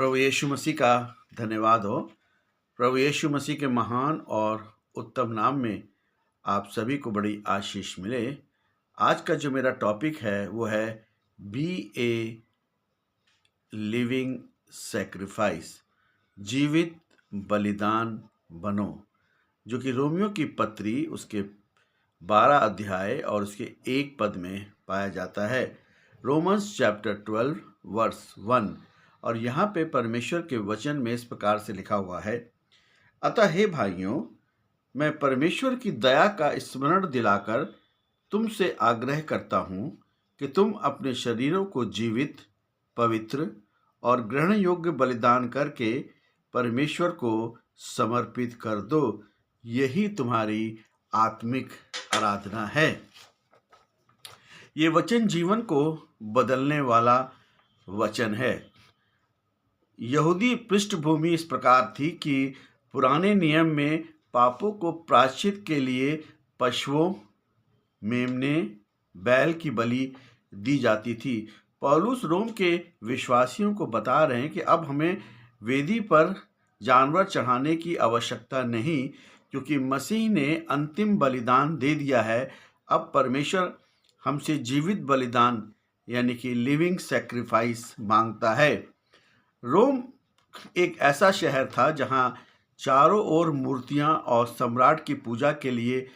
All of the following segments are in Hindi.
प्रभु यीशु मसीह का धन्यवाद हो। प्रभु यीशु मसीह के महान और उत्तम नाम में आप सभी को बड़ी आशीष मिले। आज का जो मेरा टॉपिक है वो है बी ए लिविंग सैक्रिफाइस, जीवित बलिदान बनो, जो कि रोमियो की पत्री उसके 12 अध्याय और उसके 1 पद में पाया जाता है। Romans chapter 12 verse 1। और यहाँ पे परमेश्वर के वचन में इस प्रकार से लिखा हुआ है, अतः हे भाइयों, मैं परमेश्वर की दया का स्मरण दिलाकर तुमसे आग्रह करता हूँ कि तुम अपने शरीरों को जीवित, पवित्र और ग्रहण योग्य बलिदान करके परमेश्वर को समर्पित कर दो। यही तुम्हारी आत्मिक आराधना है। ये वचन जीवन को बदलने वाला वचन है। यहूदी पृष्ठभूमि इस प्रकार थी कि पुराने नियम में पापों को प्रायश्चित के लिए पशुओं, मेमने, बैल की बलि दी जाती थी। पौलुस रोम के विश्वासियों को बता रहे हैं कि अब हमें वेदी पर जानवर चढ़ाने की आवश्यकता नहीं, क्योंकि मसीह ने अंतिम बलिदान दे दिया है। अब परमेश्वर हमसे जीवित बलिदान यानी कि लिविंग सैक्रिफाइस मांगता है। रोम एक ऐसा शहर था जहां चारों ओर मूर्तियां और सम्राट की पूजा के लिए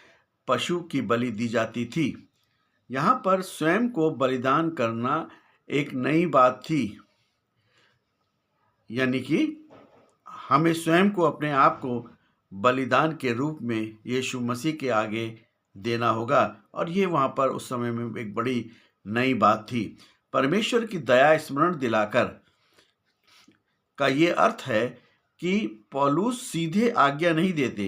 पशु की बलि दी जाती थी। यहाँ पर स्वयं को बलिदान करना एक नई बात थी, यानी कि हमें स्वयं को, अपने आप को बलिदान के रूप में यीशु मसीह के आगे देना होगा। और ये वहाँ पर उस समय में एक बड़ी नई बात थी। परमेश्वर की दया स्मरण दिलाकर का ये अर्थ है कि पौलुस सीधे आज्ञा नहीं देते,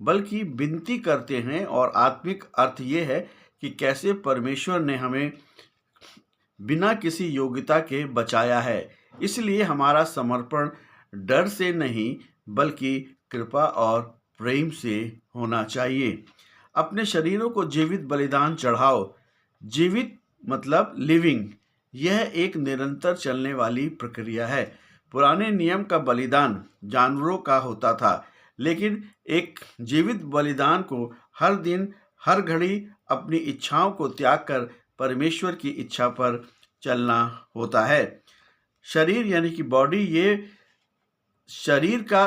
बल्कि विनती करते हैं। और आत्मिक अर्थ ये है कि कैसे परमेश्वर ने हमें बिना किसी योग्यता के बचाया है। इसलिए हमारा समर्पण डर से नहीं, बल्कि कृपा और प्रेम से होना चाहिए। अपने शरीरों को जीवित बलिदान चढ़ाओ। जीवित मतलब लिविंग। यह एक निरंतर चलने वाली प्रक्रिया है। पुराने नियम का बलिदान जानवरों का होता था, लेकिन एक जीवित बलिदान को हर दिन, हर घड़ी अपनी इच्छाओं को त्याग कर परमेश्वर की इच्छा पर चलना होता है। शरीर यानी कि बॉडी, ये शरीर का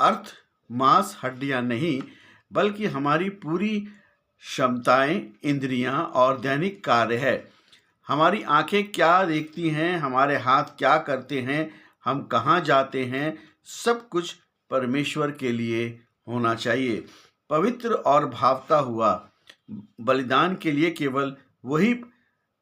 अर्थ मांस, हड्डियां नहीं, बल्कि हमारी पूरी क्षमताएं, इंद्रियां और दैनिक कार्य है। हमारी आंखें क्या देखती हैं, हमारे हाथ क्या करते हैं, हम कहाँ जाते हैं, सब कुछ परमेश्वर के लिए होना चाहिए। पवित्र और भावता हुआ बलिदान के लिए केवल वही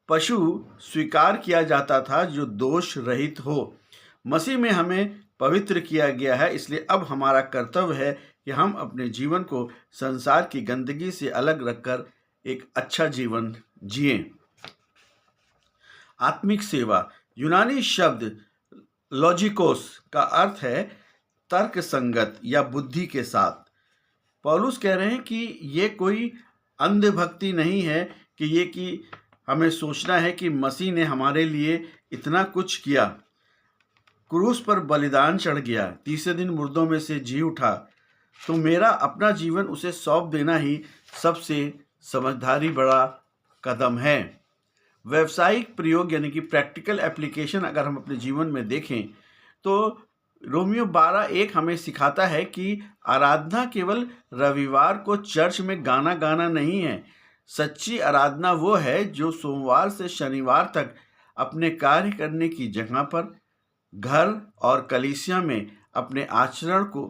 पशु स्वीकार किया जाता था जो दोष रहित हो। मसीह में हमें पवित्र किया गया है, इसलिए अब हमारा कर्तव्य है कि हम अपने जीवन को संसार की गंदगी से अलग रखकर एक अच्छा जीवन जिएं। आत्मिक सेवा, यूनानी शब्द लॉजिकोस का अर्थ है तर्क संगत या बुद्धि के साथ। पौलुस कह रहे हैं कि ये कोई अंधभक्ति नहीं है कि हमें सोचना है कि मसीह ने हमारे लिए इतना कुछ किया, क्रूस पर बलिदान चढ़ गया, तीसरे दिन मुर्दों में से जी उठा, तो मेरा अपना जीवन उसे सौंप देना ही सबसे समझदारी बड़ा कदम है। व्यावसायिक प्रयोग यानी कि प्रैक्टिकल एप्लीकेशन अगर हम अपने जीवन में देखें तो रोमियो 12:1 हमें सिखाता है कि आराधना केवल रविवार को चर्च में गाना गाना नहीं है। सच्ची आराधना वो है जो सोमवार से शनिवार तक अपने कार्य करने की जगह पर, घर और कलीसिया में अपने आचरण को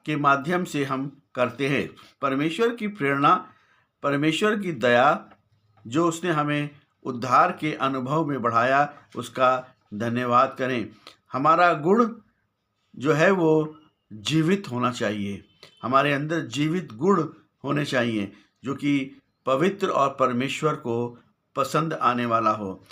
के माध्यम से हम करते हैं। परमेश्वर की प्रेरणा, परमेश्वर की दया जो उसने हमें उद्धार के अनुभव में बढ़ाया, उसका धन्यवाद करें। हमारा गुण जो है वो जीवित होना चाहिए। हमारे अंदर जीवित गुण होने चाहिए जो कि पवित्र और परमेश्वर को पसंद आने वाला हो।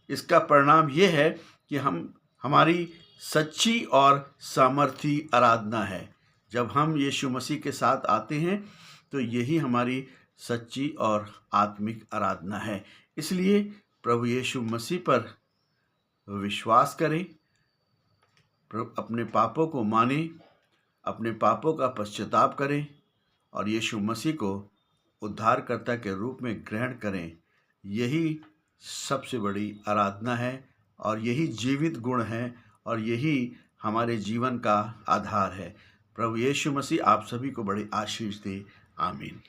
इसका परिणाम ये है कि हमारी सच्ची और सामर्थी आराधना है। जब हम यीशु मसीह के साथ आते हैं तो यही हमारी सच्ची और आत्मिक आराधना है। इसलिए प्रभु यीशु मसीह पर विश्वास करें, अपने पापों को माने, अपने पापों का पश्चाताप करें और यीशु मसीह को उद्धारकर्ता के रूप में ग्रहण करें। यही सबसे बड़ी आराधना है और यही जीवित गुण है और यही हमारे जीवन का आधार है। प्रभु यीशु मसीह आप सभी को बड़ी आशीष दे। आमीन।